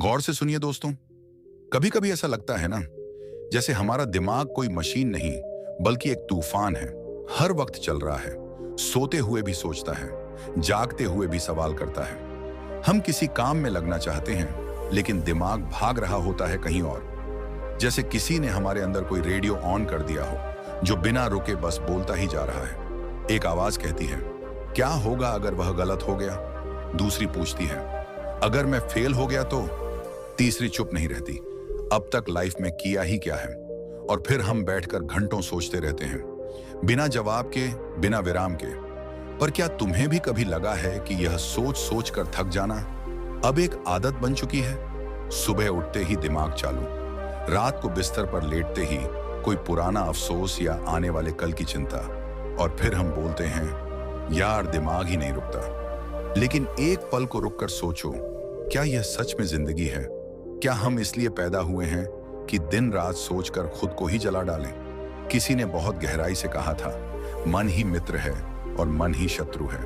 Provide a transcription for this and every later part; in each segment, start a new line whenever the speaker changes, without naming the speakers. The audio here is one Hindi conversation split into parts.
गौर से सुनिए दोस्तों। कभी कभी ऐसा लगता है ना, जैसे हमारा दिमाग कोई मशीन नहीं बल्कि एक तूफान है। हर वक्त चल रहा है, सोते हुए भी सोचता है, जागते हुए भी सवाल करता है। हम किसी काम में लगना चाहते हैं लेकिन दिमाग भाग रहा होता है कहीं और। जैसे किसी ने हमारे अंदर कोई रेडियो ऑन कर दिया हो जो बिना रुके बस बोलता ही जा रहा है। एक आवाज कहती है, क्या होगा अगर वह गलत हो गया? दूसरी पूछती है, अगर मैं फेल हो गया तो? तीसरी चुप नहीं रहती, अब तक लाइफ में किया ही क्या है? और फिर हम बैठकर घंटों सोचते रहते हैं, बिना जवाब के, बिना विराम के। पर क्या तुम्हें भी कभी लगा है कि यह सोच सोच कर थक जाना अब एक आदत बन चुकी है? सुबह उठते ही दिमाग चालू, रात को बिस्तर पर लेटते ही कोई पुराना अफसोस या आने वाले कल की चिंता। और फिर हम बोलते हैं, यार दिमाग ही नहीं रुकता। लेकिन एक पल को रुककर सोचो, क्या यह सच में जिंदगी है? क्या हम इसलिए पैदा हुए हैं कि दिन रात सोचकर खुद को ही जला डालें? किसी ने बहुत गहराई से कहा था, मन ही मित्र है और मन ही शत्रु है।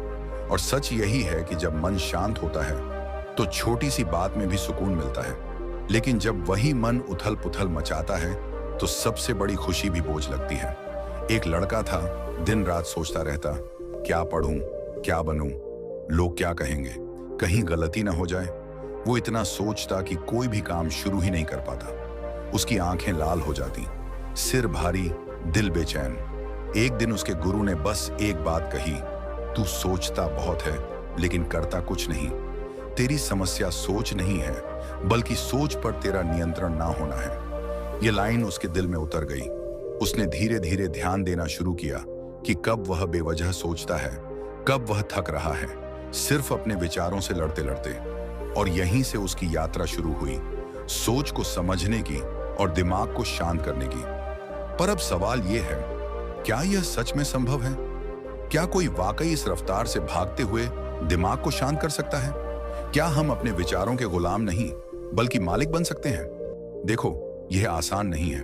और सच यही है कि जब मन शांत होता है तो छोटी सी बात में भी सुकून मिलता है, लेकिन जब वही मन उथल पुथल मचाता है तो सबसे बड़ी खुशी भी बोझ लगती है। एक लड़का था, दिन रात सोचता रहता, क्या पढ़ूं, क्या बनूं, लोग क्या कहेंगे, कहीं गलती ना हो जाए। वो इतना सोचता कि कोई भी काम शुरू ही नहीं कर पाता। उसकी आंखें लाल हो जाती, सिर भारी, दिल बेचैन। एक दिन उसके गुरु ने बस एक बात कही, तू सोचता बहुत है लेकिन करता कुछ नहीं। तेरी समस्या सोच नहीं है बल्कि सोच पर तेरा नियंत्रण ना होना है। ये लाइन उसके दिल में उतर गई। उसने धीरे धीरे ध्यान देना शुरू किया कि कब वह बेवजह सोचता है, कब वह थक रहा है, सिर्फ अपने विचारों से लड़ते लड़ते। और यहीं से उसकी यात्रा शुरू हुई, सोच को समझने की और दिमाग को शांत करने की। पर अब सवाल यह है, क्या यह सच में संभव है? क्या कोई वाकई इस रफ्तार से भागते हुए दिमाग को शांत कर सकता है? क्या हम अपने विचारों के गुलाम नहीं बल्कि मालिक बन सकते हैं? देखो, यह आसान नहीं है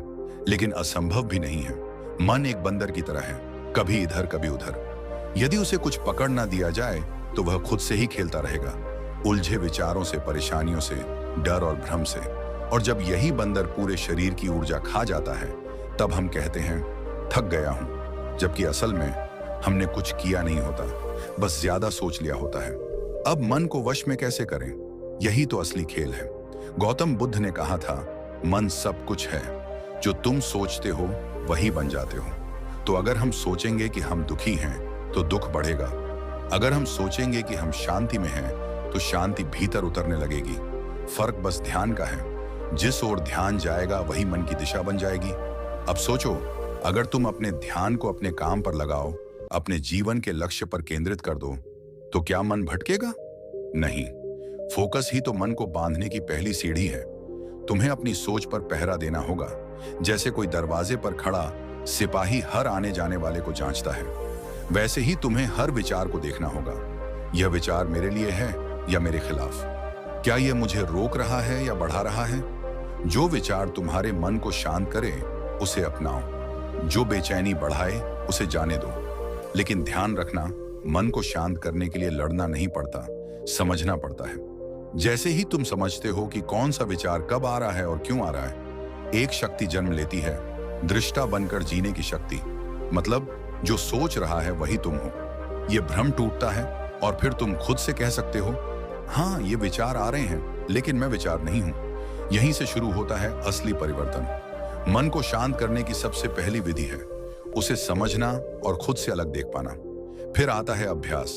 लेकिन असंभव भी नहीं है। मन एक बंदर की तरह है, कभी इधर कभी उधर। यदि उसे कुछ पकड़ ना दिया जाए तो वह खुद से ही खेलता रहेगा, उलझे विचारों से, परेशानियों से, डर और भ्रम से। और जब यही बंदर पूरे शरीर की ऊर्जा खा जाता है तब हम कहते हैं, थक गया हूं, जबकि असल में हमने कुछ किया नहीं होता, बस ज्यादा सोच लिया होता है। अब मन को वश में कैसे करें? यही तो असली खेल है। गौतम बुद्ध ने कहा था, मन सब कुछ है, जो तुम सोचते हो वही बन जाते हो। तो अगर हम सोचेंगे कि हम दुखी हैं तो दुख बढ़ेगा। अगर हम सोचेंगे कि हम शांति में हैं तो शांति भीतर उतरने लगेगी। फर्क बस ध्यान का है, जिस ओर ध्यान जाएगा वही मन की दिशा बन जाएगी। अब सोचो, अगर तुम अपने ध्यान को अपने काम पर लगाओ, अपने जीवन के लक्ष्य पर केंद्रित कर दो, तो क्या मन भटकेगा? नहीं। फोकस ही तो मन को बांधने की पहली सीढ़ी है। तुम्हें अपनी सोच पर पहरा देना होगा, जैसे कोई दरवाजे पर खड़ा सिपाही हर आने जाने वाले को जांचता है। वैसे ही तुम्हें हर विचार को देखना होगा, यह विचार मेरे लिए है या मेरे खिलाफ? क्या यह मुझे रोक रहा है या बढ़ा रहा है? जो विचार तुम्हारे मन को शांत करे उसे अपनाओ, जो बेचैनी बढ़ाए उसे जाने दो। लेकिन ध्यान रखना, मन को शांत करने के लिए लड़ना नहीं पड़ता, समझना पड़ता है। जैसे ही तुम समझते हो कि कौन सा विचार कब आ रहा है और क्यों आ रहा है, एक शक्ति जन्म लेती है, दृष्टा बनकर जीने की शक्ति। मतलब जो सोच रहा है वही तुम हो। यह भ्रम टूटता है और फिर तुम खुद से कह सकते हो, हाँ ये विचार आ रहे हैं लेकिन मैं विचार नहीं हूं। यहीं से शुरू होता है असली परिवर्तन। मन को शांत करने की सबसे पहली विधि है उसे समझना और खुद से अलग देख पाना। फिर आता है अभ्यास।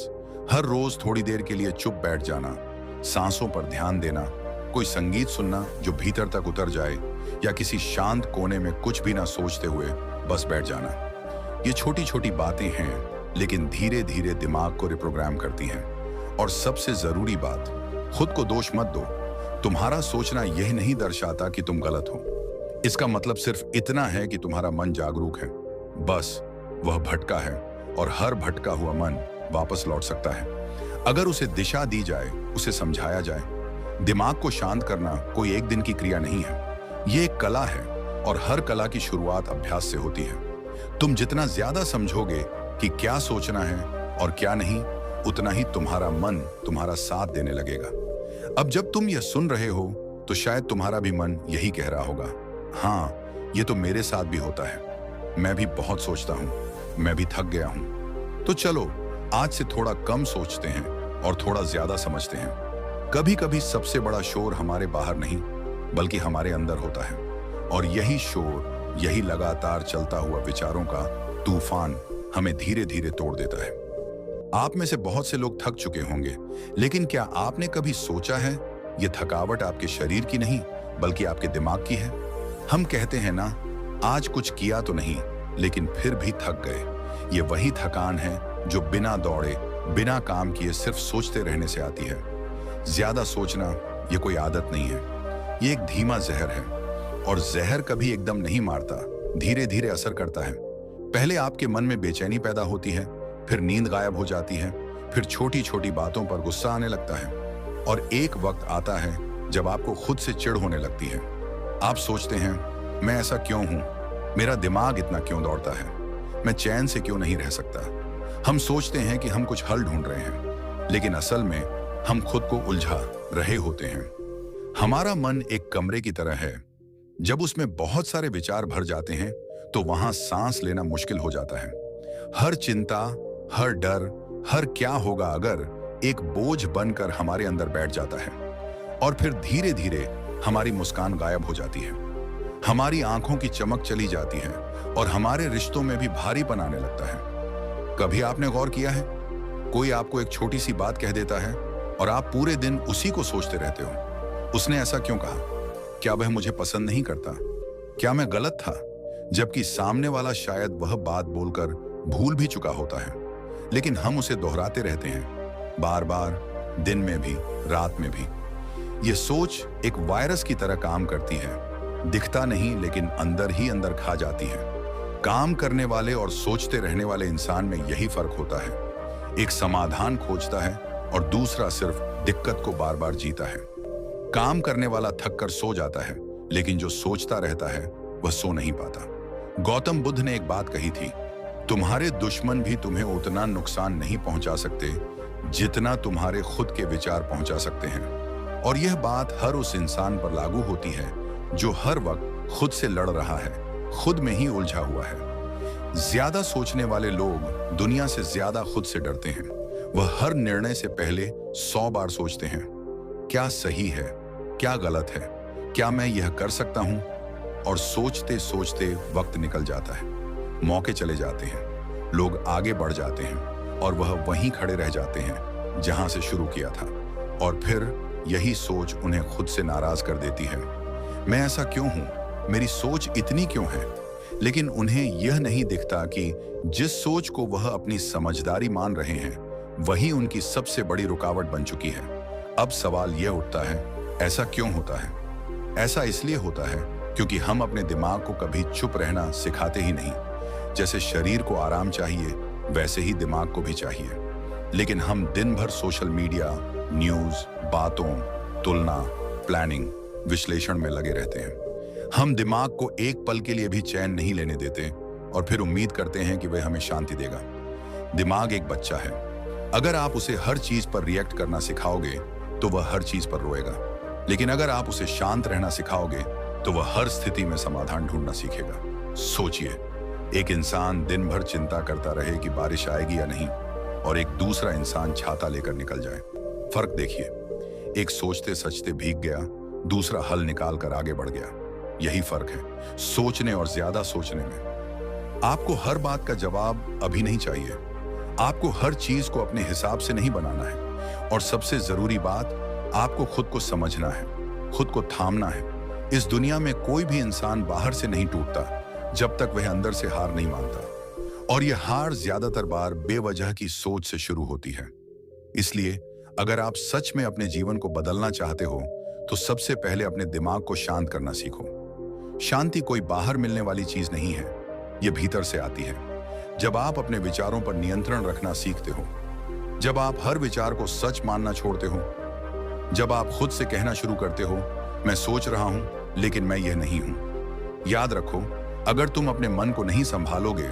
हर रोज थोड़ी देर के लिए चुप बैठ जाना, सांसों पर ध्यान देना, कोई संगीत सुनना जो भीतर तक उतर जाए, या किसी शांत कोने में कुछ भी ना सोचते हुए बस बैठ जाना। ये छोटी छोटी बातें हैं लेकिन धीरे धीरे दिमाग को रिप्रोग्राम करती हैं। और सबसे जरूरी बात, खुद को दोष मत दो। तुम्हारा सोचना यह नहीं दर्शाता कि तुम गलत हो। इसका मतलब सिर्फ इतना है कि तुम्हारा मन जागरूक है, बस वह भटका है और हर भटका हुआ मन वापस लौट सकता है अगर उसे दिशा दी जाए, उसे समझाया जाए। दिमाग को शांत करना कोई एक दिन की क्रिया नहीं है, ये एक कला है और हर कला की शुरुआत अभ्यास से होती है। तुम जितना ज्यादा समझोगे कि क्या सोचना है और क्या नहीं, उतना ही तुम्हारा मन तुम्हारा साथ देने लगेगा। अब जब तुम यह सुन रहे हो तो शायद तुम्हारा भी मन यही कह रहा होगा, हाँ, ये तो मेरे साथ भी होता है। मैं भी बहुत सोचता हूँ, मैं भी थक गया हूँ। तो चलो आज से थोड़ा कम सोचते हैं और थोड़ा ज्यादा समझते हैं। कभी कभी सबसे बड़ा शोर हमारे बाहर नहीं बल्कि हमारे अंदर होता है, और यही शोर, यही लगातार चलता हुआ विचारों का तूफान हमें धीरे धीरे तोड़ देता है। आप में से बहुत से लोग थक चुके होंगे, लेकिन क्या आपने कभी सोचा है ये थकावट आपके शरीर की नहीं बल्कि आपके दिमाग की है? हम कहते हैं ना, आज कुछ किया तो नहीं लेकिन फिर भी थक गए। ये वही थकान है जो बिना दौड़े, बिना काम किए सिर्फ सोचते रहने से आती है। ज्यादा सोचना ये कोई आदत नहीं है, ये एक धीमा जहर है, और जहर कभी एकदम नहीं मारता, धीरे धीरे असर करता है। पहले आपके मन में बेचैनी पैदा होती है, फिर नींद गायब हो जाती है, फिर छोटी छोटी बातों पर गुस्सा आने लगता है, और एक वक्त आता है जब आपको खुद से चिढ़ होने लगती है। आप सोचते हैं, मैं ऐसा क्यों हूं? मेरा दिमाग इतना क्यों दौड़ता है? मैं चैन से क्यों नहीं रह सकता? हम सोचते हैं कि हम कुछ हल ढूंढ रहे हैं, लेकिन असल में हम खुद को उलझा रहे होते हैं। हमारा मन एक कमरे की तरह है, जब उसमें बहुत सारे विचार भर जाते हैं तो वहां सांस लेना मुश्किल हो जाता है। हर चिंता, हर डर, हर क्या होगा अगर एक बोझ बनकर हमारे अंदर बैठ जाता है, और फिर धीरे धीरे हमारी मुस्कान गायब हो जाती है, हमारी आंखों की चमक चली जाती है, और हमारे रिश्तों में भी भारीपन आने लगता है। कभी आपने गौर किया है, कोई आपको एक छोटी सी बात कह देता है और आप पूरे दिन उसी को सोचते रहते हो। उसने ऐसा क्यों कहा? क्या वह मुझे पसंद नहीं करता? क्या मैं गलत था? जबकि सामने वाला शायद वह बात बोलकर भूल भी चुका होता है, लेकिन हम उसे दोहराते रहते हैं, बार बार, दिन में भी, रात में भी। यह सोच एक वायरस की तरह काम करती है, दिखता नहीं लेकिन अंदर ही अंदर खा जाती है। काम करने वाले और सोचते रहने वाले इंसान में यही फर्क होता है। एक समाधान खोजता है और दूसरा सिर्फ दिक्कत को बार बार जीता है। काम करने वाला थक कर सो जाता है, लेकिन जो सोचता रहता है वह सो नहीं पाता। गौतम बुद्ध ने एक बात कही थी, तुम्हारे दुश्मन भी तुम्हें उतना नुकसान नहीं पहुंचा सकते जितना तुम्हारे खुद के विचार पहुंचा सकते हैं। और यह बात हर उस इंसान पर लागू होती है जो हर वक्त खुद से लड़ रहा है, खुद में ही उलझा हुआ है। ज्यादा सोचने वाले लोग दुनिया से ज्यादा खुद से डरते हैं। वह हर निर्णय से पहले 100 बार सोचते हैं, क्या सही है, क्या गलत है, क्या मैं यह कर सकता हूं? और सोचते सोचते वक्त निकल जाता है, मौके चले जाते हैं, लोग आगे बढ़ जाते हैं, और वह वहीं खड़े रह जाते हैं जहां से शुरू किया था। और फिर यही सोच उन्हें खुद से नाराज कर देती है। मैं ऐसा क्यों हूं? मेरी सोच इतनी क्यों है? लेकिन उन्हें यह नहीं दिखता कि जिस सोच को वह अपनी समझदारी मान रहे हैं, वही उनकी सबसे बड़ी रुकावट बन चुकी है। अब सवाल यह उठता है, ऐसा क्यों होता है? ऐसा इसलिए होता है क्योंकि हम अपने दिमाग को कभी चुप रहना सिखाते ही नहीं। जैसे शरीर को आराम चाहिए, वैसे ही दिमाग को भी चाहिए। लेकिन हम दिन भर सोशल मीडिया, न्यूज, बातों, तुलना, प्लानिंग, विश्लेषण में लगे रहते हैं। हम दिमाग को एक पल के लिए भी चैन नहीं लेने देते और फिर उम्मीद करते हैं कि वह हमें शांति देगा। दिमाग एक बच्चा है, अगर आप उसे हर चीज पर रिएक्ट करना सिखाओगे तो वह हर चीज पर रोएगा, लेकिन अगर आप उसे शांत रहना सिखाओगे तो वह हर स्थिति में समाधान ढूंढना सीखेगा। सोचिए, एक इंसान दिन भर चिंता करता रहे कि बारिश आएगी या नहीं, और एक दूसरा इंसान छाता लेकर निकल जाए। फर्क देखिए, एक सोचते सचते भीग गया, दूसरा हल निकाल कर आगे बढ़ गया। यही फर्क है सोचने और ज्यादा सोचने में। आपको हर बात का जवाब अभी नहीं चाहिए, आपको हर चीज को अपने हिसाब से नहीं बनाना है, और सबसे जरूरी बात, आपको खुद को समझना है, खुद को थामना है। इस दुनिया में कोई भी इंसान बाहर से नहीं टूटता जब तक वह अंदर से हार नहीं मानता, और यह हार ज्यादातर बार बेवजह की सोच से शुरू होती है। इसलिए अगर आप सच में अपने जीवन को बदलना चाहते हो तो सबसे पहले अपने दिमाग को शांत करना सीखो। शांति कोई बाहर मिलने वाली चीज नहीं है, यह भीतर से आती है। जब आप अपने विचारों पर नियंत्रण रखना सीखते हो, जब आप हर विचार को सच मानना छोड़ते हो, जब आप खुद से कहना शुरू करते हो, मैं सोच रहा हूं लेकिन मैं यह नहीं हूं। याद रखो, अगर तुम अपने मन को नहीं संभालोगे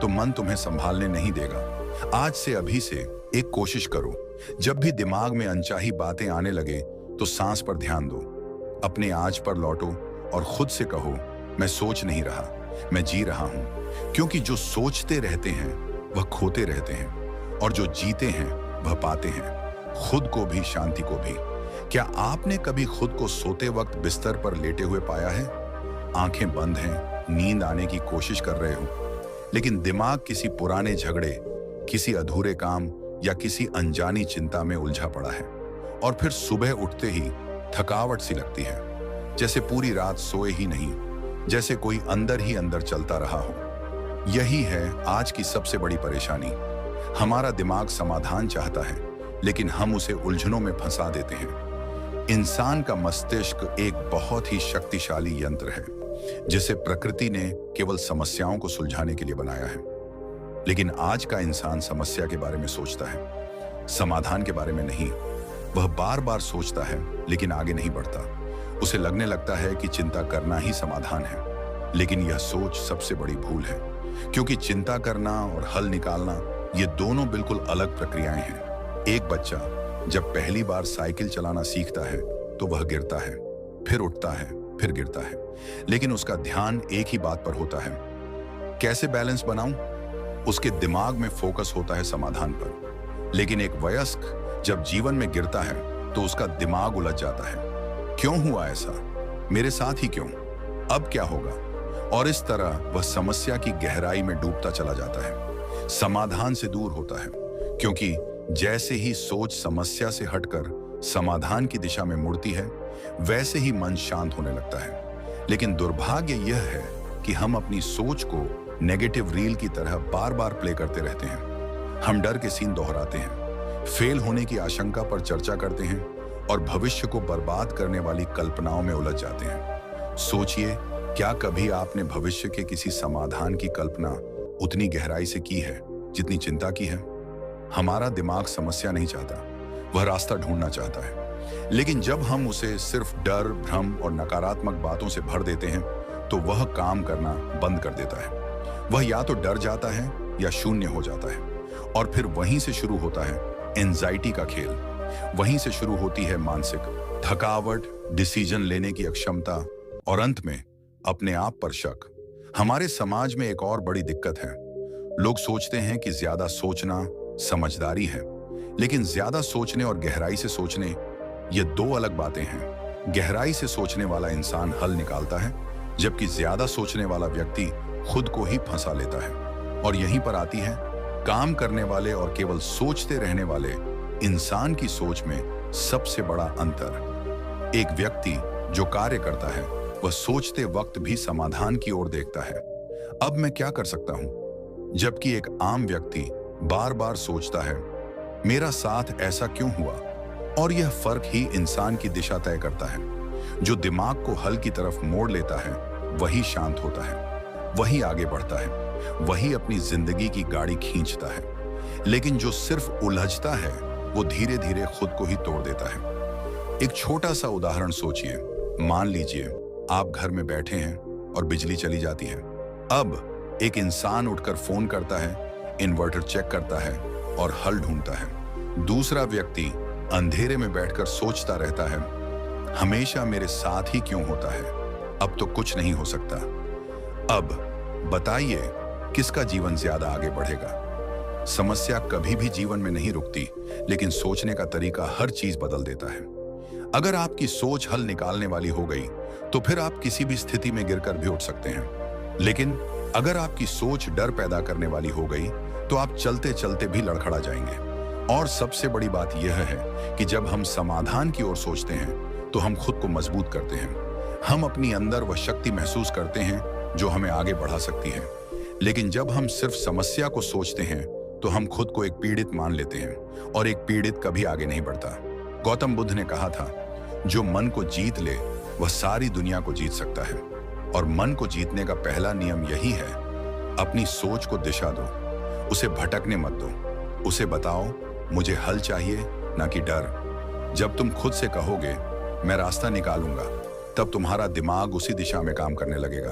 तो मन तुम्हें संभालने नहीं देगा। आज से, अभी से एक कोशिश करो, जब भी दिमाग में अनचाही बातें आने लगे तो सांस पर ध्यान दो। अपने आज पर लौटो और खुद से कहो, मैं सोच नहीं रहा, मैं जी रहा हूं। क्योंकि जो सोचते रहते हैं वह खोते रहते हैं, और जो जीते हैं वह पाते हैं, खुद को भी शांति को भी। क्या आपने कभी खुद को सोते वक्त बिस्तर पर लेटे हुए पाया है? आंखें बंद हैं, नींद आने की कोशिश कर रहे हो, लेकिन दिमाग किसी पुराने झगड़े, किसी अधूरे काम या किसी अनजानी चिंता में उलझा पड़ा है। और फिर सुबह उठते ही थकावट सी लगती है, जैसे पूरी रात सोए ही नहीं, जैसे कोई अंदर ही अंदर चलता रहा हो। यही है आज की सबसे बड़ी परेशानी। हमारा दिमाग समाधान चाहता है, लेकिन हम उसे उलझनों में फंसा देते हैं। इंसान का मस्तिष्क एक बहुत ही शक्तिशाली यंत्र है, जिसे प्रकृति ने केवल समस्याओं को सुलझाने के लिए बनाया है। लेकिन आज का इंसान समस्या के बारे में सोचता है, समाधान के बारे में नहीं। वह बार बार सोचता है, लेकिन आगे नहीं बढ़ता। उसे लगने लगता है कि चिंता करना ही समाधान है, लेकिन यह सोच सबसे बड़ी भूल है। क्योंकि चिंता करना और हल निकालना, ये दोनों बिल्कुल अलग प्रक्रियाएं हैं। एक बच्चा जब पहली बार साइकिल चलाना सीखता है तो वह गिरता है, फिर उठता है, फिर गिरता है, लेकिन उसका ध्यान एक ही बात पर होता है, कैसे बैलेंस बनाऊं। उसके दिमाग में फोकस होता है समाधान पर। लेकिन एक वयस्क जब जीवन में गिरता है तो उसका दिमाग उलझ जाता है, क्यों हुआ ऐसा, मेरे साथ ही क्यों, अब क्या होगा। और इस तरह वह समस्या की गहराई में डूबता चला जाता है, समाधान से दूर होता है। क्योंकि जैसे ही सोच समस्या से हटकर समाधान की दिशा में मुड़ती है, वैसे ही मन शांत होने लगता है। लेकिन दुर्भाग्य यह है कि हम अपनी सोच को नेगेटिव रील की तरह बार बार प्ले करते रहते हैं। हम डर के सीन दोहराते हैं, फेल होने की आशंका पर चर्चा करते हैं और भविष्य को बर्बाद करने वाली कल्पनाओं में उलझ जाते हैं। सोचिए, क्या कभी आपने भविष्य के किसी समाधान की कल्पना उतनी गहराई से की है जितनी चिंता की है? हमारा दिमाग समस्या नहीं चाहता, वह रास्ता ढूंढना चाहता है। लेकिन जब हम उसे सिर्फ डर, भ्रम और नकारात्मक बातों से भर देते हैं, तो वह काम करना बंद कर देता है। वह या तो डर जाता है या शून्य हो जाता है। और फिर वहीं से शुरू होता है एंजाइटी का खेल। वहीं से शुरू होती है मानसिक थकावट, डिसीजन लेने की अक्षमता और अंत में अपने आप पर शक। हमारे समाज में एक और बड़ी दिक्कत है। लोग सोचते हैं कि ज्यादा सोचना समझदारी है, लेकिन ज्यादा सोचने और गहराई से सोचने, ये दो अलग बातें हैं। गहराई से सोचने वाला इंसान हल निकालता है, जबकि ज्यादा सोचने वाला व्यक्ति खुद को ही फंसा लेता है। और यहीं पर आती है काम करने वाले और केवल सोचते रहने वाले इंसान की सोच में सबसे बड़ा अंतर। एक व्यक्ति जो कार्य करता है, वह सोचते वक्त भी समाधान की ओर देखता है, अब मैं क्या कर सकता हूं। जबकि एक आम व्यक्ति बार बार सोचता है, मेरा साथ ऐसा क्यों हुआ। और यह फर्क ही इंसान की दिशा तय करता है। जो दिमाग को हल की तरफ मोड़ लेता है, वही शांत होता है, वही आगे बढ़ता है, वही अपनी जिंदगी की गाड़ी खींचता है। लेकिन जो सिर्फ उलझता है, वो धीरे धीरे खुद को ही तोड़ देता है। एक छोटा सा उदाहरण सोचिए। मान लीजिए आप घर में बैठे हैं और बिजली चली जाती है। अब एक इंसान उठकर फोन करता है, इन्वर्टर चेक करता है और हल ढूंढता है। दूसरा व्यक्ति अंधेरे में बैठकर सोचता रहता है, हमेशा मेरे साथ ही क्यों होता है, अब तो कुछ नहीं हो सकता। अब बताइए, किसका जीवन ज्यादा आगे बढ़ेगा। समस्या कभी भी जीवन में नहीं रुकती, लेकिन सोचने का तरीका हर चीज बदल देता है। अगर आपकी सोच हल निकालने वाली हो गई, तो फिर आप किसी भी स्थिति में गिरकर भी उठ सकते हैं। लेकिन अगर आपकी सोच डर पैदा करने वाली हो गई, तो आप चलते चलते भी लड़खड़ा जाएंगे। और सबसे बड़ी बात यह है कि जब हम समाधान की ओर सोचते हैं, तो हम खुद को मजबूत करते हैं। हम अपनी अंदर वह शक्ति महसूस करते हैं जो हमें आगे बढ़ा सकती है। लेकिन जब हम सिर्फ समस्या को सोचते हैं, तो हम खुद को एक पीड़ित मान लेते हैं, और एक पीड़ित कभी आगे नहीं बढ़ता। गौतम बुद्ध ने कहा था, जो मन को जीत ले वह सारी दुनिया को जीत सकता है। और मन को जीतने का पहला नियम यही है, अपनी सोच को दिशा दो, उसे भटकने मत दो। उसे बताओ, मुझे हल चाहिए, ना कि डर। जब तुम खुद से कहोगे, मैं रास्ता निकालूंगा, तब तुम्हारा दिमाग उसी दिशा में काम करने लगेगा।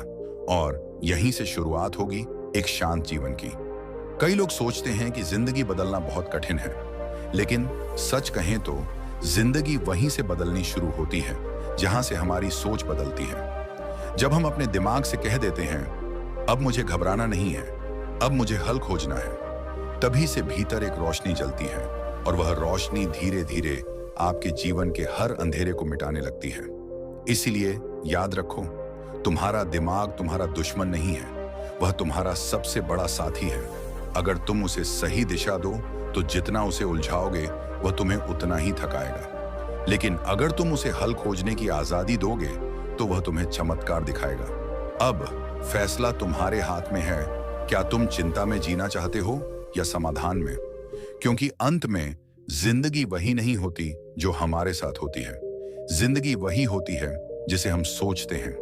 और यहीं से शुरुआत होगी एक शांत जीवन की। कई लोग सोचते हैं कि जिंदगी बदलना बहुत कठिन है, लेकिन सच कहें तो जिंदगी वहीं से बदलनी शुरू होती है जहां से हमारी सोच बदलती है। जब हम अपने दिमाग से कह देते हैं, अब मुझे घबराना नहीं है, अब मुझे हल खोजना है, तभी से भीतर एक रोशनी जलती है और वह रोशनी धीरे धीरे आपके जीवन के हर अंधेरे को मिटाने लगती है। इसीलिए याद रखो, तुम्हारा दिमाग तुम्हारा दुश्मन नहीं है, वह तुम्हारा सबसे बड़ा साथी है। अगर तुम उसे सही दिशा दो तो जितना उसे उलझाओगे वह तुम्हें उतना ही थकाएगा, लेकिन अगर तुम उसे हल खोजने की आजादी दोगे तो वह तुम्हें चमत्कार दिखाएगा। अब फैसला तुम्हारे हाथ में है, क्या तुम चिंता में जीना चाहते हो या समाधान में? क्योंकि अंत में जिंदगी वही नहीं होती जो हमारे साथ होती है, जिंदगी वही होती है जिसे हम सोचते हैं।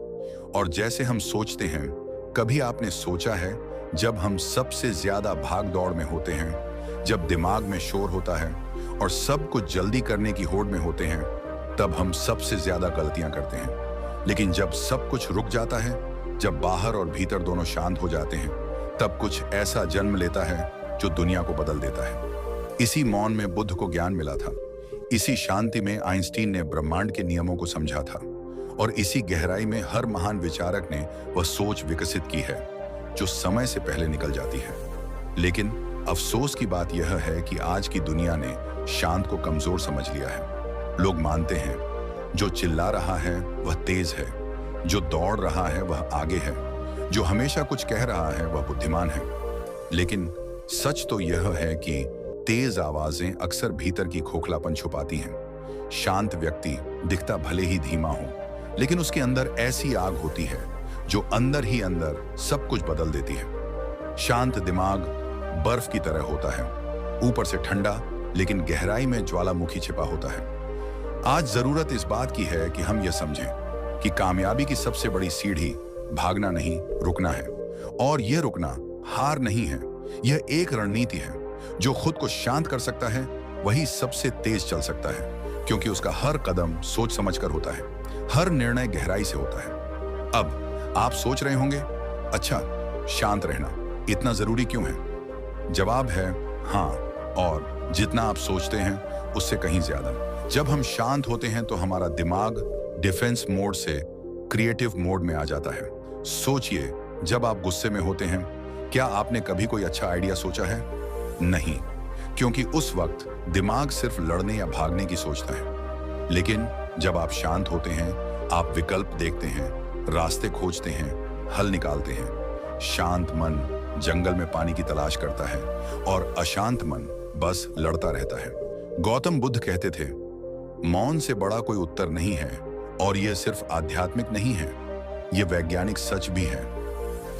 और जैसे हम सोचते हैं, कभी आपने सोचा है, जब हम सबसे ज्यादा भाग दौड़ में होते हैं, जब दिमाग में शोर होता है और सब कुछ जल्दी करने की होड़ में होते हैं, तब हम सबसे ज्यादा गलतियां करते हैं। लेकिन जब सब कुछ रुक जाता है, जब बाहर और भीतर दोनों शांत हो जाते हैं, तब कुछ ऐसा जन्म लेता है जो दुनिया को बदल देता है। इसी मौन में बुद्ध को ज्ञान मिला था, इसी शांति में आइंस्टीन ने ब्रह्मांड के नियमों को समझा था, और इसी गहराई में हर महान विचारक ने वह सोच विकसित की है जो समय से पहले निकल जाती है। लेकिन अफसोस की बात यह है कि आज की दुनिया ने शांत को कमजोर समझ लिया है। लोग मानते हैं जो चिल्ला रहा है वह तेज है, जो दौड़ रहा है वह आगे है, जो हमेशा कुछ कह रहा है वह बुद्धिमान है। लेकिन सच तो यह है कि तेज आवाजें अक्सर भीतर की खोखलापन छुपाती हैं। शांत व्यक्ति दिखता भले ही धीमा हो, लेकिन उसके अंदर ऐसी आग होती है जो अंदर ही अंदर सब कुछ बदल देती है। शांत दिमाग बर्फ की तरह होता है, ऊपर से ठंडा लेकिन गहराई में ज्वालामुखी छिपा होता है। आज जरूरत इस बात की है कि हम यह समझें कि कामयाबी की सबसे बड़ी सीढ़ी भागना नहीं, रुकना है। और यह रुकना हार नहीं है, यह एक रणनीति है। जो खुद को शांत कर सकता है वही सबसे तेज चल सकता है, क्योंकि उसका हर कदम सोच समझकर होता है, हर निर्णय गहराई से होता है। अब आप सोच रहे होंगे, अच्छा, शांत रहना इतना जरूरी क्यों है? जवाब है हाँ, और जितना आप सोचते हैं उससे कहीं ज्यादा। जब हम शांत होते हैं तो हमारा दिमाग डिफेंस मोड से क्रिएटिव मोड में आ जाता है। सोचिए, जब आप गुस्से में होते हैं, क्या आपने कभी कोई अच्छा आइडिया सोचा है? नहीं, क्योंकि उस वक्त दिमाग सिर्फ लड़ने या भागने की सोचता है। लेकिन जब आप शांत होते हैं, आप विकल्प देखते हैं, रास्ते खोजते हैं, हल निकालते हैं। शांत मन जंगल में पानी की तलाश करता है और अशांत मन बस लड़ता रहता है। गौतम बुद्ध कहते थे, मौन से बड़ा कोई उत्तर नहीं है, और यह सिर्फ आध्यात्मिक नहीं है, यह वैज्ञानिक सच भी है।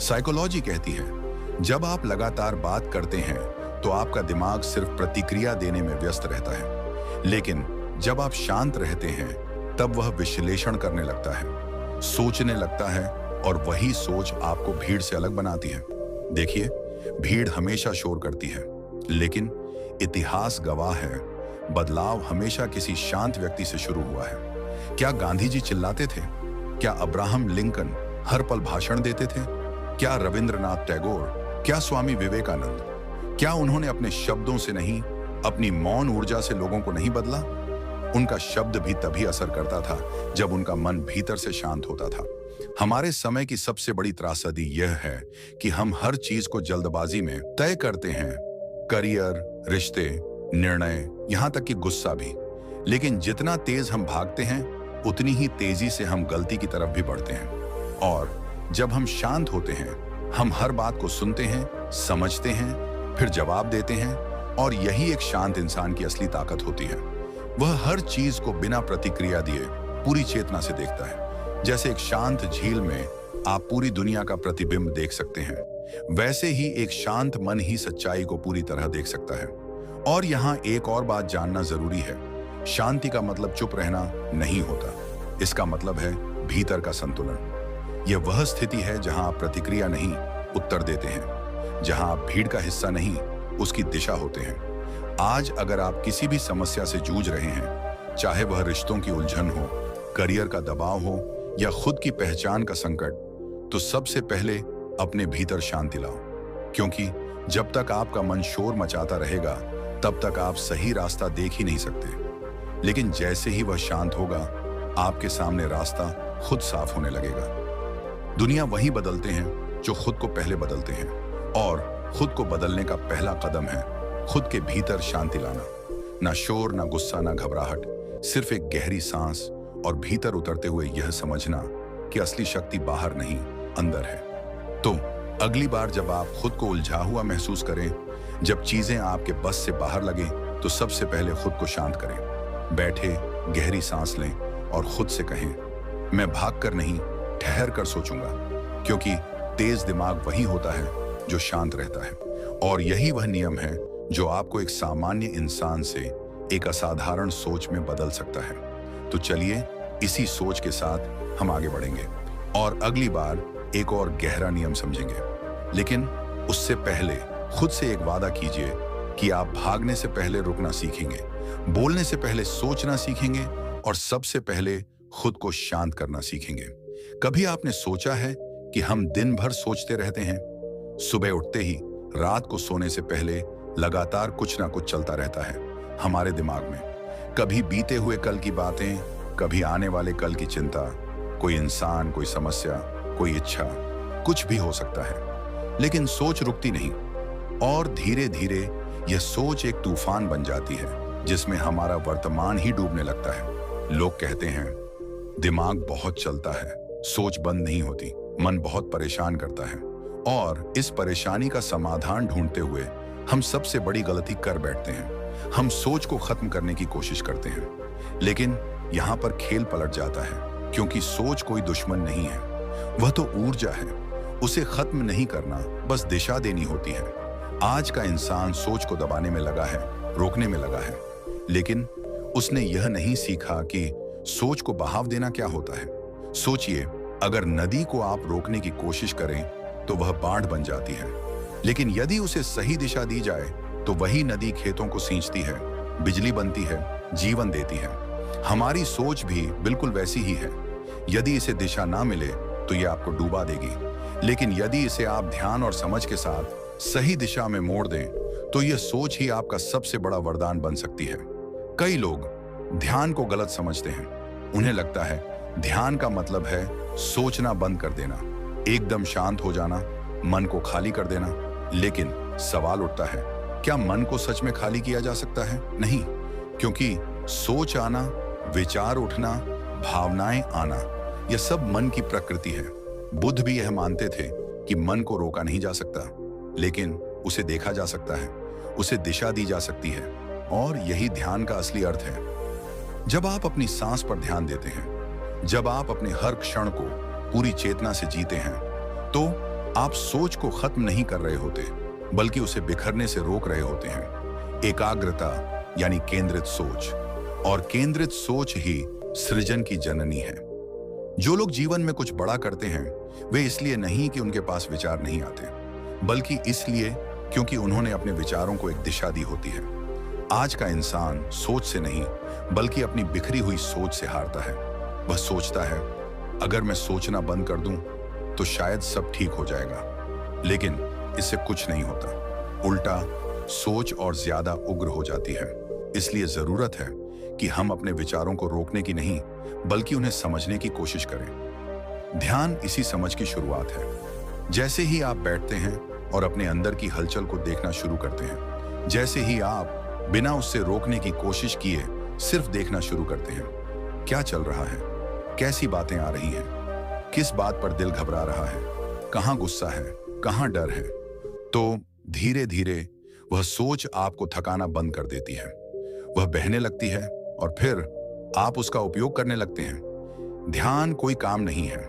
साइकोलॉजी कहती है, जब आप लगातार बात करते हैं तो आपका दिमाग सिर्फ प्रतिक्रिया देने में व्यस्त रहता है, लेकिन जब आप शांत रहते हैं तब वह विश्लेषण करने लगता है, सोचने लगता है, और वही सोच आपको भीड़ से अलग बनाती है। देखिए, भीड़ हमेशा शोर करती है, लेकिन इतिहास गवाह है, बदलाव हमेशा किसी शांत व्यक्ति से शुरू हुआ है। क्या गांधी जी चिल्लाते थे? क्या अब्राहम लिंकन हर पल भाषण देते थे? क्या रविंद्रनाथ टैगोर, क्या स्वामी विवेकानंद, क्या उन्होंने अपने शब्दों से नहीं, अपनी मौन ऊर्जा से लोगों को नहीं बदला? उनका शब्द भी तभी असर करता था जब उनका मन भीतर से शांत होता था। हमारे समय की सबसे बड़ी त्रासदी यह है कि हम हर चीज को जल्दबाजी में तय करते हैं, करियर, रिश्ते, निर्णय, यहां तक कि गुस्सा भी। लेकिन जितना तेज हम भागते हैं, उतनी ही तेजी से हम गलती की तरफ भी बढ़ते हैं। और जब हम शांत होते हैं, हम हर बात को सुनते हैं, समझते हैं, फिर जवाब देते हैं, और यही एक शांत इंसान की असली ताकत होती है। वह हर चीज को बिना प्रतिक्रिया दिए पूरी चेतना से देखता है। जैसे एक शांत झील में आप पूरी दुनिया का प्रतिबिंब देख सकते हैं, वैसे ही एक शांत मन ही सच्चाई को पूरी तरह देख सकता है। और यहाँ एक और बात जानना जरूरी है, शांति का मतलब चुप रहना नहीं होता, इसका मतलब है भीतर का संतुलन। यह वह स्थिति है जहां आप प्रतिक्रिया नहीं, उत्तर देते हैं, जहां आप भीड़ का हिस्सा नहीं, उसकी दिशा होते हैं। आज अगर आप किसी भी समस्या से जूझ रहे हैं, चाहे वह रिश्तों की उलझन हो, करियर का दबाव हो, या खुद की पहचान का संकट, तो सबसे पहले अपने भीतर शांति लाओ। क्योंकि जब तक आपका मन शोर मचाता रहेगा, तब तक आप सही रास्ता देख ही नहीं सकते। लेकिन जैसे ही वह शांत होगा, आपके सामने रास्ता खुद साफ होने लगेगा। दुनिया वही बदलते हैं जो खुद को पहले बदलते हैं, और खुद को बदलने का पहला कदम है खुद के भीतर शांति लाना। ना शोर, ना गुस्सा, ना घबराहट, सिर्फ एक गहरी सांस और भीतर उतरते हुए यह समझना कि असली शक्ति बाहर नहीं, अंदर है। तो अगली बार जब आप खुद को उलझा हुआ महसूस करें, जब चीजें आपके बस से बाहर लगे, तो सबसे पहले खुद को शांत करें। बैठे, गहरी सांस लें और खुद से कहें, मैं भाग कर नहीं, ठहर कर सोचूंगा। क्योंकि तेज दिमाग वही होता है जो शांत रहता है, और यही वह नियम है जो आपको एक सामान्य इंसान से एक असाधारण सोच में बदल सकता है। तो चलिए इसी सोच के साथ हम आगे बढ़ेंगे और अगली बार एक और गहरा नियम समझेंगे। लेकिन उससे पहले खुद से एक वादा कीजिए कि आप भागने से पहले रुकना सीखेंगे, बोलने से पहले सोचना सीखेंगे और सबसे पहले खुद को शांत करना सीखेंगे। कभी आपने सोचा है कि हम दिन भर सोचते रहते हैं? सुबह उठते ही रात को सोने से पहले लगातार कुछ ना कुछ चलता रहता है हमारे दिमाग में। कभी बीते हुए कल की बातें, कभी आने वाले कल की चिंता, कोई इंसान, कोई समस्या, कोई इच्छा, कुछ भी हो सकता है। लेकिन सोच रुकती नहीं और धीरे धीरे यह सोच एक तूफान बन जाती है जिसमें हमारा वर्तमान ही डूबने लगता है। लोग कहते हैं दिमाग बहुत चलता है, सोच बंद नहीं होती, मन बहुत परेशान करता है, और इस परेशानी का समाधान ढूंढते हुए हम सबसे बड़ी गलती कर बैठते हैं। हम सोच को खत्म करने की कोशिश करते हैं, लेकिन यहाँ पर खेल पलट जाता है, क्योंकि सोच कोई दुश्मन नहीं है, वह तो ऊर्जा है। उसे खत्म नहीं करना, बस दिशा देनी होती है। आज का इंसान सोच को दबाने में लगा है, रोकने में लगा है, लेकिन उसने यह नहीं सीखा कि सोच को बहाव देना क्या होता है। सोचिए, अगर नदी को आप रोकने की कोशिश करें तो वह बाढ़ बन जाती है, लेकिन यदि उसे सही दिशा दी जाए तो वही नदी खेतों को सींचती है, बिजली बनती है, जीवन देती है। हमारी सोच भी बिल्कुल वैसी ही है। यदि इसे दिशा ना मिले तो यह आपको डूबा देगी, लेकिन यदि इसे आप ध्यान और समझ के साथ सही दिशा में मोड़ दें तो यह सोच ही आपका सबसे बड़ा वरदान बन सकती है। कई लोग ध्यान को गलत समझते हैं। उन्हें लगता है ध्यान का मतलब है सोचना बंद कर देना, एकदम शांत हो जाना, मन को खाली कर देना। लेकिन सवाल उठता है, क्या मन को सच में खाली किया जा सकता है? नहीं, क्योंकि सोच आना, विचार उठना, भावनाएं आना, यह सब मन की प्रकृति है। बुद्ध भी यह मानते थे कि मन को रोका नहीं जा सकता, लेकिन उसे देखा जा सकता है, उसे दिशा दी जा सकती है, और यही ध्यान का असली अर्थ है। जब आप अपनी सांस पर ध्यान देते हैं, जब आप अपने हर क्षण को पूरी चेतना से जीते हैं, तो आप सोच को खत्म नहीं कर रहे होते, बल्कि उसे बिखरने से रोक रहे होते हैं। एकाग्रता यानी केंद्रित सोच, और केंद्रित सोच ही सृजन की जननी है। जो लोग जीवन में कुछ बड़ा करते हैं, वे इसलिए नहीं कि उनके पास विचार नहीं आते, बल्कि इसलिए क्योंकि उन्होंने अपने विचारों को एक दिशा दी होती है। आज का इंसान सोच से नहीं, बल्कि अपनी बिखरी हुई सोच से हारता है। वह सोचता है, अगर मैं सोचना बंद कर दूं तो शायद सब ठीक हो जाएगा, लेकिन इससे कुछ नहीं होता। उल्टा सोच और ज्यादा उग्र हो जाती है। इसलिए जरूरत है कि हम अपने विचारों को रोकने की नहीं, बल्कि उन्हें समझने की कोशिश करें। ध्यान इसी समझ की शुरुआत है। जैसे ही आप बैठते हैं और अपने अंदर की हलचल को देखना शुरू करते हैं, जैसे ही आप बिना उससे रोकने की कोशिश किए सिर्फ देखना शुरू करते हैं, क्या चल रहा है, कैसी बातें आ रही हैं, किस बात पर दिल घबरा रहा है, कहाँ गुस्सा है, कहाँ डर है, तो धीरे धीरे वह सोच आपको थकाना बंद कर देती है। वह बहने लगती है और फिर आप उसका उपयोग करने लगते हैं। ध्यान कोई काम नहीं है,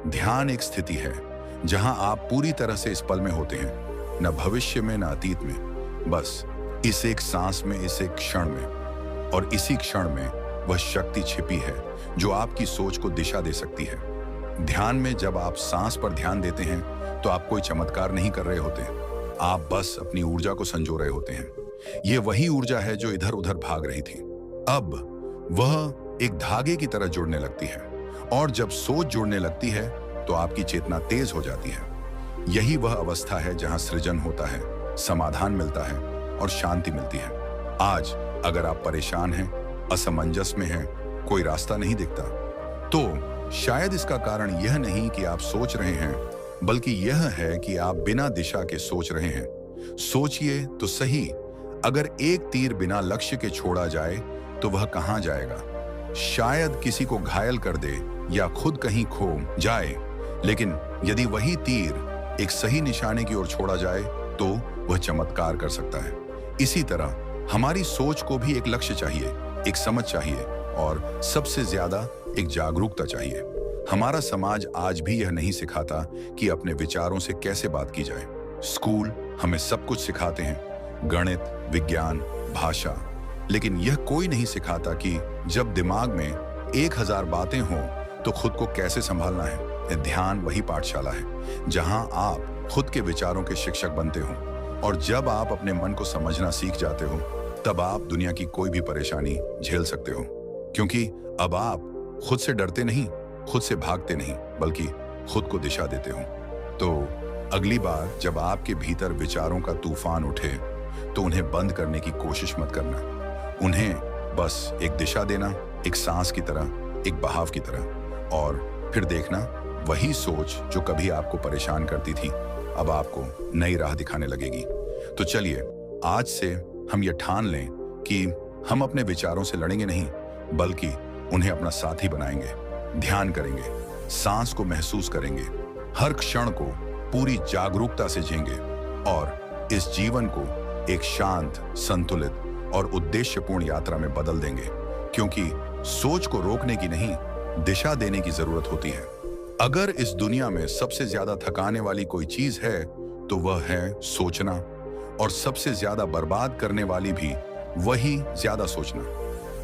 ध्यान एक स्थिति है जहां आप पूरी तरह से इस पल में होते हैं, न भविष्य में, न अतीत में, बस इस एक सांस में, इस एक क्षण में। और इसी क्षण में वह शक्ति छिपी है जो आपकी सोच को दिशा दे सकती है। ध्यान में जब आप सांस पर ध्यान देते हैं तो आप कोई चमत्कार नहीं कर रहे होते, आप बस अपनी ऊर्जा को संजो रहे होते हैं। यह वही ऊर्जा है जो इधर उधर भाग रही थी, अब वह एक धागे की तरह जुड़ने लगती है, और जब सोच जुड़ने लगती है तो आपकी चेतना तेज हो जाती है। यही वह अवस्था है जहां सृजन होता है, समाधान मिलता है और शांति मिलती है। आज अगर आप परेशान हैं, असमंजस में हैं, कोई रास्ता नहीं दिखता, तो शायद इसका कारण यह नहीं कि आप सोच रहे हैं, बल्कि यह है कि आप बिना दिशा के सोच रहे हैं। सोचिए तो सही, अगर एक तीर बिना लक्ष्य के छोड़ा जाए तो वह कहां जाएगा? शायद किसी को घायल कर दे या खुद कहीं खो जाए, लेकिन यदि वही तीर एक सही निशाने की ओर छोड़ा जाए तो वह चमत्कार कर सकता है। इसी तरह हमारी सोच को भी एक लक्ष्य चाहिए, एक समझ चाहिए और सबसे ज्यादा एक जागरूकता चाहिए। हमारा समाज आज भी यह नहीं सिखाता कि अपने विचारों से कैसे बात की जाए। स्कूल हमें सब कुछ सिखाते हैं, गणित, विज्ञान, भाषा, लेकिन यह कोई नहीं सिखाता कि जब दिमाग में 1000 बातें हों तो खुद को कैसे संभालना है। ध्यान वही पाठशाला है जहां आप खुद के विचारों के शिक्षक बनते हो, और जब आप अपने मन को समझना सीख जाते हो तब आप दुनिया की कोई भी परेशानी झेल सकते हो, क्योंकि अब आप खुद से डरते नहीं, खुद से भागते नहीं, बल्कि खुद को दिशा देते हो। तो अगली बार जब आपके भीतर विचारों का तूफान उठे तो उन्हें बंद करने की कोशिश मत करना। उन्हें बस एक दिशा देना, एक सांस की तरह, एक बहाव की तरह, और फिर देखना वही सोच जो कभी आपको परेशान करती थी अब आपको नई राह दिखाने लगेगी। तो चलिए आज से हम ये ठान लें कि हम अपने विचारों से लड़ेंगे नहीं, बल्कि उन्हें अपना साथी बनाएंगे। ध्यान करेंगे, सांस को महसूस करेंगे, हर क्षण को पूरी जागरूकता से जिएंगे और इस जीवन को एक शांत, संतुलित और उद्देश्यपूर्ण यात्रा में बदल देंगे, क्योंकि सोच को रोकने की नहीं, दिशा देने की जरूरत होती है। अगर इस दुनिया में सबसे ज्यादा थकाने वाली कोई चीज है तो वह है सोचना, और सबसे ज्यादा बर्बाद करने वाली भी वही ज्यादा सोचना।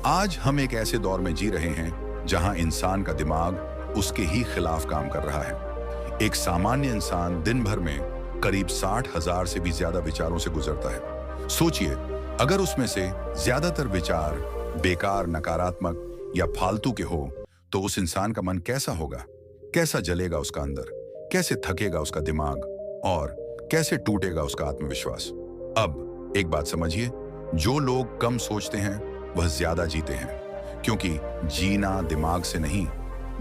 आज हम एक ऐसे दौर में जी रहे हैं जहां इंसान का दिमाग उसके ही खिलाफ काम कर रहा है। एक सामान्य इंसान दिन भर में करीब 60,000 से भी ज्यादा विचारों से गुजरता है। सोचिए, अगर उसमें से ज्यादातर विचार बेकार, नकारात्मक या फालतू के हो तो उस इंसान का मन कैसा होगा? कैसा जलेगा उसका अंदर? कैसे थकेगा उसका दिमाग? और कैसे टूटेगा उसका आत्मविश्वास? अब एक बात समझिए, जो लोग कम सोचते हैं वह ज्यादा जीते हैं, क्योंकि जीना दिमाग से नहीं,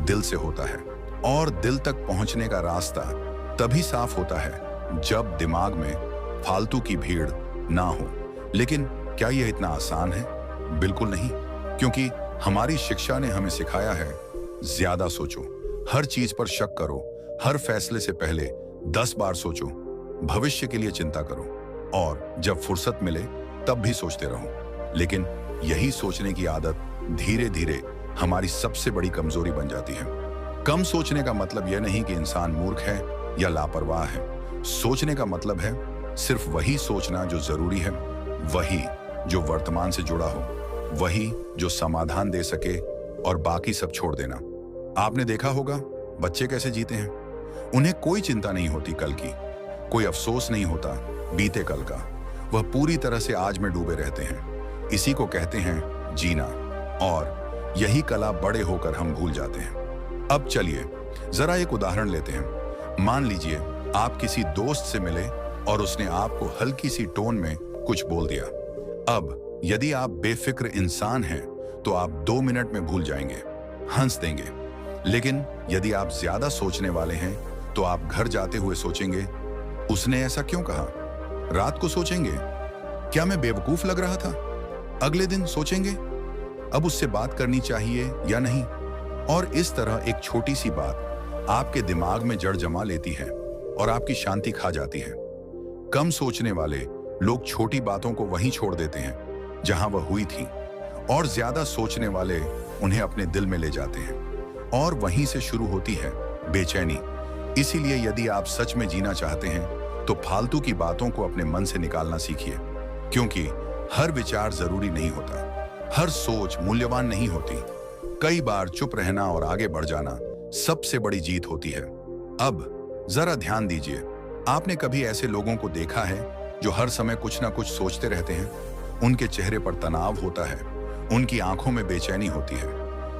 दिल से होता है। और दिल तक पहुंचने का रास्ता तभी साफ होता है जब दिमाग में फालतू की भीड़ ना हो। लेकिन क्या यह इतना आसान है? बिल्कुल नहीं, क्योंकि हमारी शिक्षा ने हमें सिखाया है ज्यादा सोचो, हर चीज पर शक करो, हर फैसले से पहले 10 बार सोचो, भविष्य के लिए चिंता करो, और जब फुर्सत मिले तब भी सोचते रहो। लेकिन यही सोचने की आदत धीरे धीरे हमारी सबसे बड़ी कमजोरी बन जाती है। कम सोचने का मतलब यह नहीं कि इंसान मूर्ख है या लापरवाह है। सोचने का मतलब है सिर्फ वही सोचना जो जरूरी है, वही जो वर्तमान से जुड़ा हो, वही जो समाधान दे सके, और बाकी सब छोड़ देना। आपने देखा होगा बच्चे कैसे जीते हैं। उन्हें कोई चिंता नहीं होती कल की, कोई अफसोस नहीं होता बीते कल का। वह पूरी तरह से आज में डूबे रहते हैं। इसी को कहते हैं जीना, और यही कला बड़े होकर हम भूल जाते हैं। अब चलिए जरा एक उदाहरण लेते हैं। मान लीजिए आप किसी दोस्त से मिले और उसने आपको हल्की सी टोन में कुछ बोल दिया। अब यदि आप बेफिक्र इंसान हैं तो आप 2 मिनट में भूल जाएंगे, हंस देंगे। लेकिन यदि आप ज्यादा सोचने वाले हैं तो आप घर जाते हुए सोचेंगे, उसने ऐसा क्यों कहा? रात को सोचेंगे, क्या मैं बेवकूफ लग रहा था? अगले दिन सोचेंगे, अब उससे बात करनी चाहिए या नहीं? और इस तरह एक छोटी सी बात आपके दिमाग में जड़ जमा लेती है और आपकी शांति खा जाती है। कम सोचने वाले लोग छोटी बातों को वहीं छोड़ देते हैं जहां वह हुई थी, और ज्यादा सोचने वाले उन्हें अपने दिल में ले जाते हैं, और वहीं से शुरू होती है बेचैनी। इसीलिए यदि आप सच में जीना चाहते हैं तो फालतू की बातों को अपने मन से निकालना सीखिए, क्योंकि हर विचार जरूरी नहीं होता, हर सोच मूल्यवान नहीं होती। कई बार चुप रहना और आगे बढ़ जाना सबसे बड़ी जीत होती है। अब जरा ध्यान दीजिए, आपने कभी ऐसे लोगों को देखा है जो हर समय कुछ ना कुछ सोचते रहते हैं? उनके चेहरे पर तनाव होता है, उनकी आंखों में बेचैनी होती है,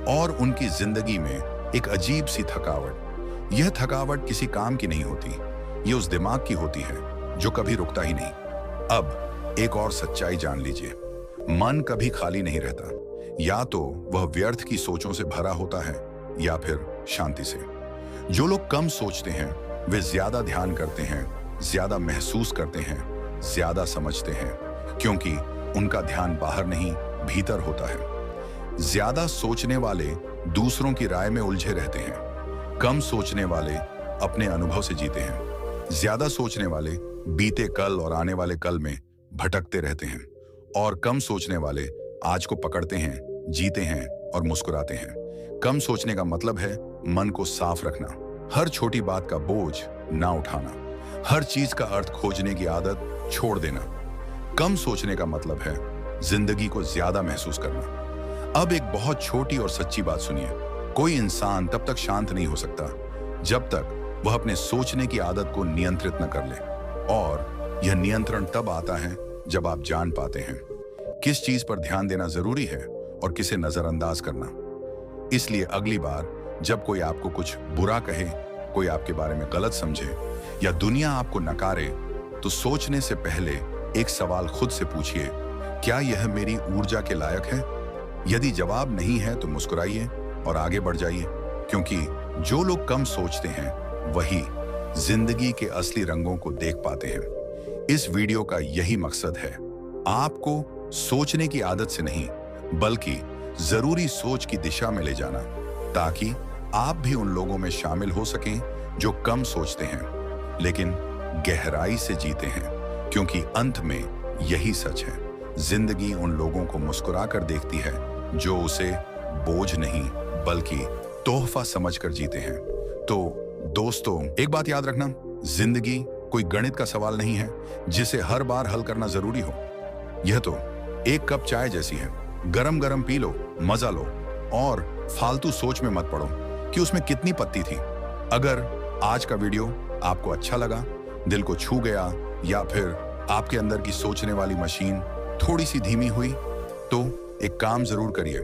और उनकी जिंदगी में एक अजीब सी थकावट। यह थकावट किसी काम की नहीं होती, ये उस दिमाग की होती है जो कभी रुकता ही नहीं। अब एक और सच्चाई जान लीजिए, मन कभी खाली नहीं रहता। या तो वह व्यर्थ की सोचों से भरा होता है, या फिर शांति से। जो लोग कम सोचते हैं वे ज्यादा ध्यान करते हैं, ज्यादा महसूस करते हैं, ज्यादा समझते हैं, क्योंकि उनका ध्यान बाहर नहीं भीतर होता है। ज्यादा सोचने वाले दूसरों की राय में उलझे रहते हैं। कम सोचने वाले अपने अनुभव से जीते हैं। ज्यादा सोचने वाले बीते कल और आने वाले कल में भटकते रहते हैं, और कम सोचने वाले आज को पकड़ते हैं, जीते हैं और मुस्कुराते हैं। कम सोचने का मतलब है मन को साफ रखना, हर छोटी बात का बोझ ना उठाना, हर चीज का अर्थ खोजने की आदत छोड़ देना। कम सोचने का मतलब है जिंदगी को ज्यादा महसूस करना। अब एक बहुत छोटी और सच्ची बात सुनिए। कोई इंसान तब तक शांत नहीं हो सकता जब तक वह अपने सोचने की आदत को नियंत्रित न कर ले, और यह नियंत्रण तब आता है जब आप जान पाते हैं किस चीज पर ध्यान देना जरूरी है और किसे नजरअंदाज करना। इसलिए अगली बार जब कोई आपको कुछ बुरा कहे, कोई आपके बारे में गलत समझे या दुनिया आपको नकारे, तो सोचने से पहले एक सवाल खुद से पूछिए, क्या यह मेरी ऊर्जा के लायक है? यदि जवाब नहीं है तो मुस्कुराइए और आगे बढ़ जाइए, क्योंकि जो लोग कम सोचते हैं वही जिंदगी के असली रंगों को देख पाते हैं। इस वीडियो का यही मकसद है, आपको सोचने की आदत से नहीं बल्कि जरूरी सोच की दिशा में ले जाना, ताकि आप भी उन लोगों में शामिल हो सकें जो कम सोचते हैं लेकिन गहराई से जीते हैं, क्योंकि अंत में यही सच है। जिंदगी उन लोगों को मुस्कुरा कर देखती है जो उसे बोझ नहीं बल्कि तोहफा समझकर जीते हैं। तो दोस्तों, एक बात याद रखना, जिंदगी कोई गणित का सवाल नहीं है जिसे हर बार हल करना जरूरी हो। यह तो एक कप चाय जैसी है, गरम गरम पी लो, मजा लो और फालतू सोच में मत पड़ो कि उसमें कितनी पत्ती थी। अगर आज का वीडियो आपको अच्छा लगा, दिल को छू गया, या फिर आपके अंदर की सोचने वाली मशीन थोड़ी सी धीमी हुई, तो एक काम जरूर करिए,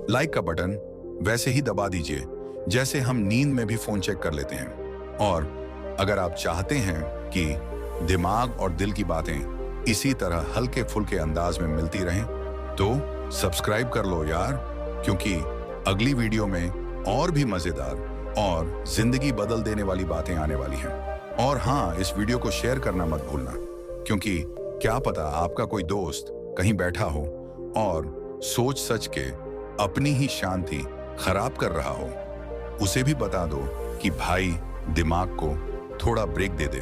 लाइक का बटन वैसे ही दबा दीजिए जैसे हम नींद में भी फोन चेक कर लेते हैं। और अगर आप चाहते हैं कि दिमाग और दिल की बातें इसी तरह हल्के फुल्के अंदाज में मिलती रहें, तो सब्सक्राइब कर लो यार, क्योंकि अगली वीडियो में और भी मजेदार और जिंदगी बदल देने वाली बातें आने वाली हैं। और हाँ, इस वीडियो को शेयर करना मत भूलना, क्योंकि क्या पता आपका कोई दोस्त कहीं बैठा हो और सोच सच के अपनी ही शांति खराब कर रहा हो। उसे भी बता दो कि भाई, दिमाग को थोड़ा ब्रेक दे दे।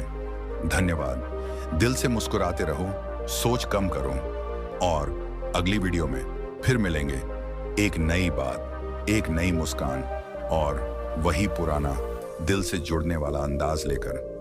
धन्यवाद। दिल से मुस्कुराते रहो, सोच कम करो, और अगली वीडियो में फिर मिलेंगे एक नई बात, एक नई मुस्कान और वही पुराना दिल से जुड़ने वाला अंदाज लेकर।